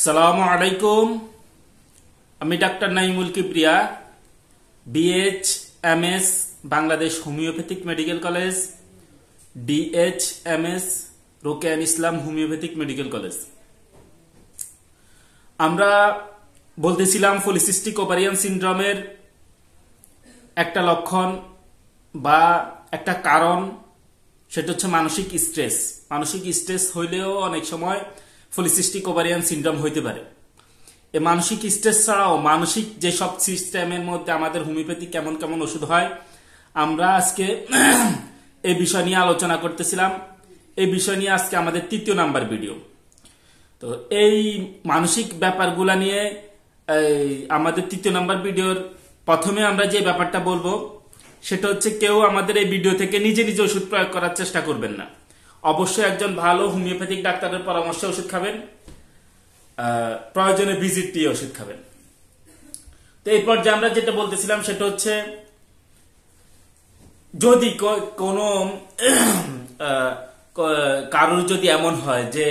সালামু আলাইকুম। আমি doctor Naimul Kibria, BH-MS Bangladesh homeopathic medical college, DH-MS রোকেয়ান ইসলাম হোমিওপ্যাথিক মেডিকেল কলেজ। আমরা বলতেছিলাম পলিসিস্টিক ওভারিয়ান সিনড্রোমের একটা লক্ষণ বা একটা কারণ, সেটা হচ্ছে মানসিক স্ট্রেস। মানসিক স্ট্রেস হইলেও অনেক সময় পলিসিস্টিক ওভারিয়ান সিনড্রোম হইতে পারে। এই মানসিক স্ট্রেস ছাড়াও মানসিক যেসব সিস্টেমের মধ্যে আমাদের হোমিওপ্যাথি কেমন কেমন ওষুধ হয়, আমরা আজকে এই বিষয় নিয়ে আলোচনা করতেছিলাম। এই বিষয় নিয়ে আজকে আমাদের 3য় নাম্বার ভিডিও। তো এই মানসিক ব্যাপারগুলা নিয়ে আমাদের 3য় নাম্বার ভিডিওর প্রথমে আমরা যে ব্যাপারটা বলবো সেটা হচ্ছে, কেউ আমাদের এই ভিডিও থেকে নিজে নিজে ওষুধ প্রয়োগ করার চেষ্টা করবেন না। অবশ্যই একজন ভালো হোমিওপ্যাথিক ডাক্তারের পরামর্শে ওষুধ খাবেন, প্রয়োজনে ভিজিট দিয়ে ওষুধ খাবেন। তো এই পর্যায়ে আমরা যেটা বলতেছিলাম সেটা হচ্ছে, যদি কোনো কারোর যদি এমন হয় যে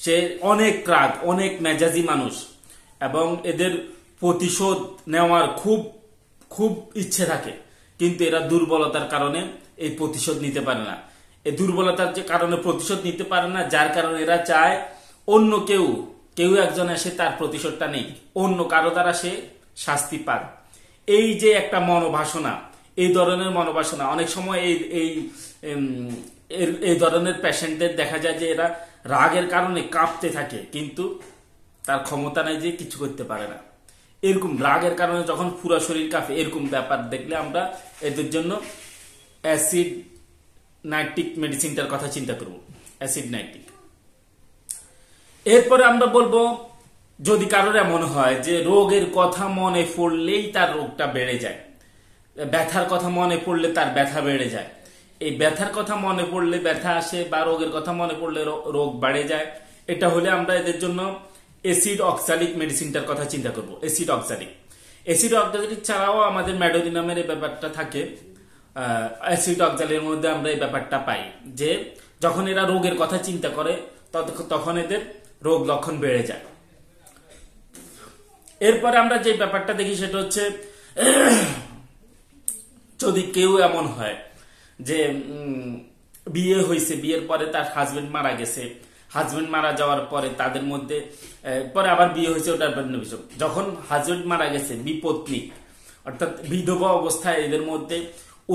সে অনেক রাগ, অনেক মেজাজি মানুষ এবং এদের প্রতিশোধ নেওয়ার খুব খুব ইচ্ছে থাকে, কিন্তু এরা দুর্বলতার কারণে এই প্রতিশোধ নিতে পারে না। এই দুর্বলতার যে কারণে প্রতিশোধ নিতে পারে না, যার কারণে এরা চায় অন্য কেউ একজন এসে তার প্রতিশোধটা নেই, অন্য কারো দ্বারা সে শাস্তি পাক। এই যে একটা মনোবাসনা, এই ধরনের মনোবাসনা অনেক সময় এই ধরনের পেশেন্টদের দেখা যায় যে এরা রাগের কারণে কাঁপতে থাকে, কিন্তু তার ক্ষমতা নাই যে কিছু করতে পারে না। এরকম রাগের কারণে যখন পুরো শরীর কাঁপে, এরকম ব্যাপার দেখলে আমরা এদের জন্য অ্যাসিড নাইট্রিক মেডিসিনটার কথা চিন্তা করব, অ্যাসিড নাইট্রিক। এরপরে আমরা বলবো, যদি কারোর এমন হয় যে রোগের কথা মনে পড়লেই তার রোগটা বেড়ে যায়, ব্যথার কথা মনে পড়লে তার ব্যথা বেড়ে যায়, এই ব্যথার কথা মনে পড়লে ব্যথা আসে বা রোগের কথা মনে পড়লে রোগ বেড়ে যায়, এটা হলে আমরা এদের জন্য অ্যাসিড অক্সালিক মেডিসিনটার কথা চিন্তা করব। অ্যাসিড অক্সালিক ছাড়াও আমাদের ম্যাডোরিনামের এই ব্যাপারটা থাকে। অ্যাসিড অক্সালিকের মধ্যে আমরা এই ব্যাপারটা পাই যে যখন এরা রোগের কথা চিন্তা করে তখন এদের রোগ লক্ষণ বেড়ে যায়। এরপরে আমরা যে ব্যাপারটা দেখি সেটা হচ্ছে, যদি কেউ এমন হয় যে বিয়ে হয়েছে, বিয়ের পরে তার হাজবেন্ড মারা গেছে, হাজবেন্ড মারা যাওয়ার পরে তাদের মধ্যে পরে আবার বিয়ে হয়েছে, ওটার বিষয়। যখন হাজবেন্ড মারা গেছে, বিপত্নিক অর্থাৎ বিধবা অবস্থায় এদের মধ্যে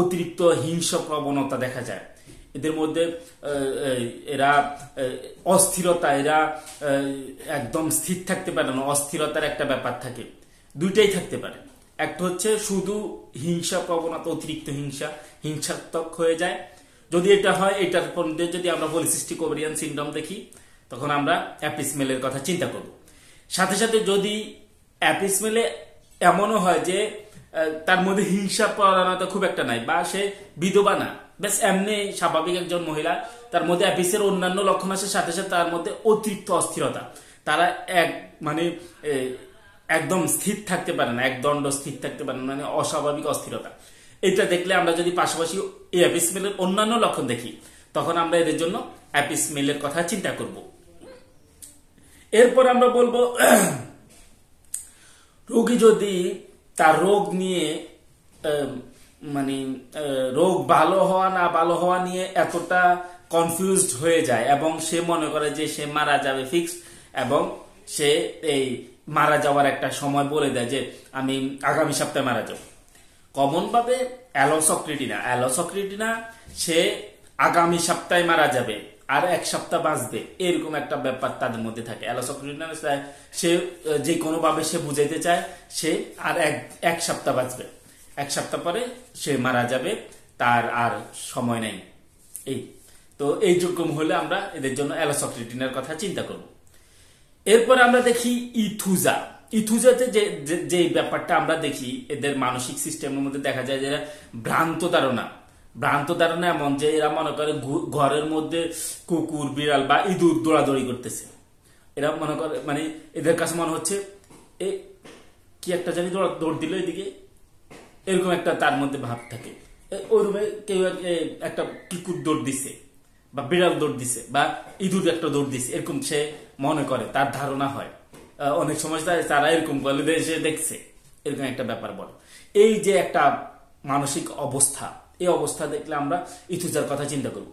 অতিরিক্ত হিংস্র প্রবণতা দেখা যায়। এদের মধ্যে এরা অস্থিরতা, এরা একদম স্থির থাকতে পারে না, অস্থিরতার একটা ব্যাপার থাকে। দুইটাই থাকতে পারে, একটা হচ্ছে শুধু হিংসা প্রবণতা, অতিরিক্ত হিংসাত্মক হয়ে যায়। যদি এটা হয়, এটার মধ্যে যদি আমরা পলিসিস্টিক ওভারিয়ান সিনড্রোম দেখি, তখন আমরা অ্যাপিসমেলের কথা চিন্তা করব। সাথে সাথে যদি অ্যাপিসমেলে এমনও হয় যে তার মধ্যে হিংসা প্রবণতা খুব একটা নাই, বা সে বিধবা না, বেশ এমনি স্বাভাবিক একজন মহিলা, তার মধ্যে অ্যাপিসের অন্যান্য লক্ষণ আসে, সাথে সাথে তার মধ্যে অতিরিক্ত অস্থিরতা, তারা একদম স্থির থাকতে পারে না, একদণ্ড স্থির থাকতে পারে না, মানে অস্বাভাবিক অস্থিরতা। এটা দেখলে আমরা যদি পাশাপাশি এই অ্যাপিসমেলের অন্যান্য লক্ষণ দেখি, তখন আমরা এদের জন্য অ্যাপিসমেলের কথা চিন্তা করব। এরপর আমরা বলবো, রোগী যদি তার রোগ নিয়ে রোগ ভালো হওয়া না ভালো হওয়া নিয়ে এতটা কনফিউজড হয়ে যায় এবং সে মনে করে যে সে মারা যাবে ফিক্স, এবং সে এই মারা যাওয়ার একটা সময় বলে দেয় যে আমি আগামী সপ্তাহে মারা যাব। কমন ভাবে অ্যালোসক্রিটিনা সে আগামী সপ্তাহে মারা যাবে আর 1 সপ্তাহ বাঁচবে, এরকম একটা ব্যাপার তাদের মধ্যে থাকে। অ্যালোসক্রিটিনা সে যে কোনো ভাবে সে বুঝাইতে চায় সে আর এক সপ্তাহ বাঁচবে, 1 সপ্তাহ পরে সে মারা যাবে, তার আর সময় নেই। তো এইরকম হলে আমরা এদের জন্য অ্যালোসক্রিটিনার কথা চিন্তা করব। এরপর আমরা দেখি ইথুজাতে যে ব্যাপারটা আমরা দেখি, এদের মানসিক সিস্টেমের মধ্যে দেখা যায় যে ভ্রান্ত ধারণা এমন যে এরা মনে করে ঘরের মধ্যে কুকুর, বিড়াল বা ইঁদুর দৌড়াদৌড়ি করতেছে। এরা মনে করে, মানে এদের কাছে মনে হচ্ছে কি একটা জানি দৌড় দিল এদিকে, এরকম একটা তার মধ্যে ভাব থাকে। ওই রুমে কেউ একটা কুকুর দৌড় দিছে বা বিড়াল দৌড় দিছে বা ইঁদুর একটা দৌড় দিছে, এরকম সে মনে করে, তার ধারণা হয়। অনেক সময় তারা এরকম বলে দেশে দেখছে, এরকম একটা ব্যাপার বলে। এই যে একটা মানসিক অবস্থা, এই অবস্থা দেখলে আমরা ইথুজার কথা চিন্তা করব।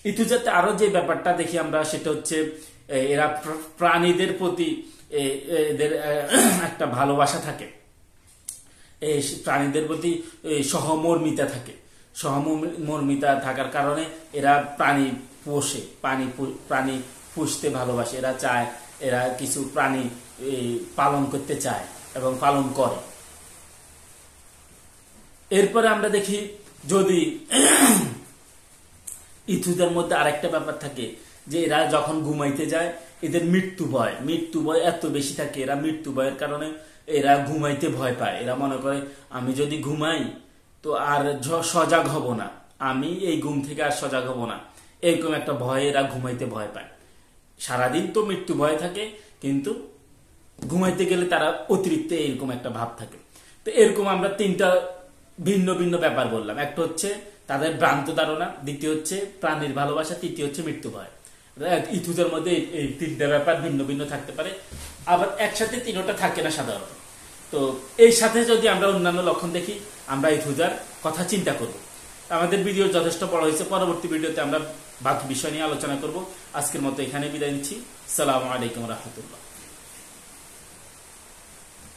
ইথুজাতে আরো যে ব্যাপারটা দেখি আমরা, সেটা হচ্ছে এরা প্রাণীদের প্রতি এদের একটা ভালোবাসা থাকে, এই প্রাণীদের প্রতি সহমর্মিতা থাকে। সহমর্মিতা থাকার কারণে এরা প্রাণী পোষে, প্রাণী পুষতে ভালোবাসে। এরা চায়, এরা কিছু প্রাণী পালন করতে চায় এবং পালন করে। এরপরে আমরা দেখি যদি ইথুদের মধ্যে আরেকটা ব্যাপার থাকে যে এরা যখন ঘুমাইতে যায় এদের মৃত্যু ভয় এত বেশি থাকে। এরা মৃত্যু ভয়ের কারণে এরা ঘুমাইতে ভয় পায়। এরা মনে করে আমি যদি ঘুমাই তো আর সজাগ হব না, আমি এই ঘুম থেকে আর সজাগ হব না, এরকম একটা ভয়ে এরা ঘুমাইতে ভয় পায়। সারাদিন তো মৃত্যু ভয় থাকে, কিন্তু ঘুমাইতে গেলে তারা অতিরিক্ত এরকম একটা ভাব থাকে। তো এরকম আমরা তিনটা ভিন্ন ভিন্ন ব্যাপার বললাম। একটা হচ্ছে তাদের ভ্রান্ত ধারণা, দ্বিতীয় হচ্ছে প্রাণীর ভালোবাসা, তৃতীয় হচ্ছে মৃত্যু ভয়। ইথুদের মধ্যে এই তিনটা ব্যাপার ভিন্ন ভিন্ন থাকতে পারে, আবার একসাথে তিনটা থাকে না সাধারণত। তো এই সাথে যদি আমরা অন্যান্য লক্ষণ দেখি, আমরা ইথুজার কথা চিন্তা করব। আমাদের ভিডিও যথেষ্ট বড় হয়েছে, পরবর্তী ভিডিওতে আমরা বাকি বিষয় নিয়ে আলোচনা করব। আজকের মতো এখানে বিদায় নিচ্ছি। আসসালামু আলাইকুম রহমতুল্লাহ।